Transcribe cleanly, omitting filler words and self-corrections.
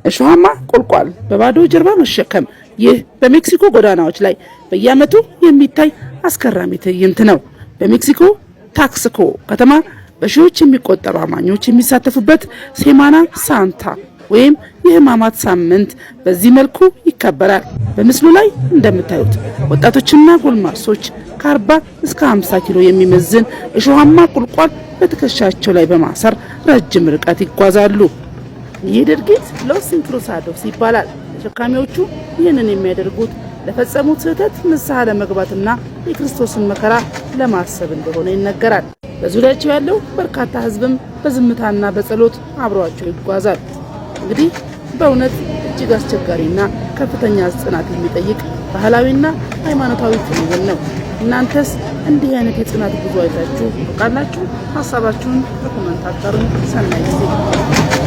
እሾሃማ ቁልቋል በባዶ ጀርባ መሸከም ይህ በሜክሲኮ ጎዳናዎች ላይ በየዓመቱ የሚታይ አስገራሚ ትዕይንት ነው። በሜክሲኮ ታክስኮ ከተማ በሺዎች የሚቆጠሩ አማኞች የሚሳተፉበት ሴማና ሳንታ ወይም የሕማማት ሳምንት በዚህ መልኩ ይከበራል። በምስሉ ላይ እንደምታዩት ወጣቶችና ጎልማሶች ከ40 እስከ 50 ኪሎ የሚመዝን እሾሃማ ቁልቋል በትከሻቸው ላይ በማሰር ረጅም ርቀት ይጓዛሉ። ይህ ድርጊት ሎስ ኢንክሩሳዶስ ይባላል። ተሸካሚዎቹ ይህንን የሚያደርጉት ለፈጸሙት ስህተት ንስሐ ለመግባትና የክርስቶስን መከራ ለማሰብ እንደሆነ ይነገራል። በዙሪያቸው ያለው በርካታ ሕዝብም በዝምታና በጸሎት አብሯቸው ይጓዛል። እንግዲህ በእውነት እጅግ አስቸጋሪና ከፍተኛ ጽናት የሚጠይቅ ባህላዊና ሃይማኖታዊ ክንውን ነው። እናንተስ እንዲህ አይነት የጽናት ጉዞ አይታችሁ ታውቃላችሁ? ሐሳባችሁን በኮሜንት አጋሩን። ሰናይ ጊዜ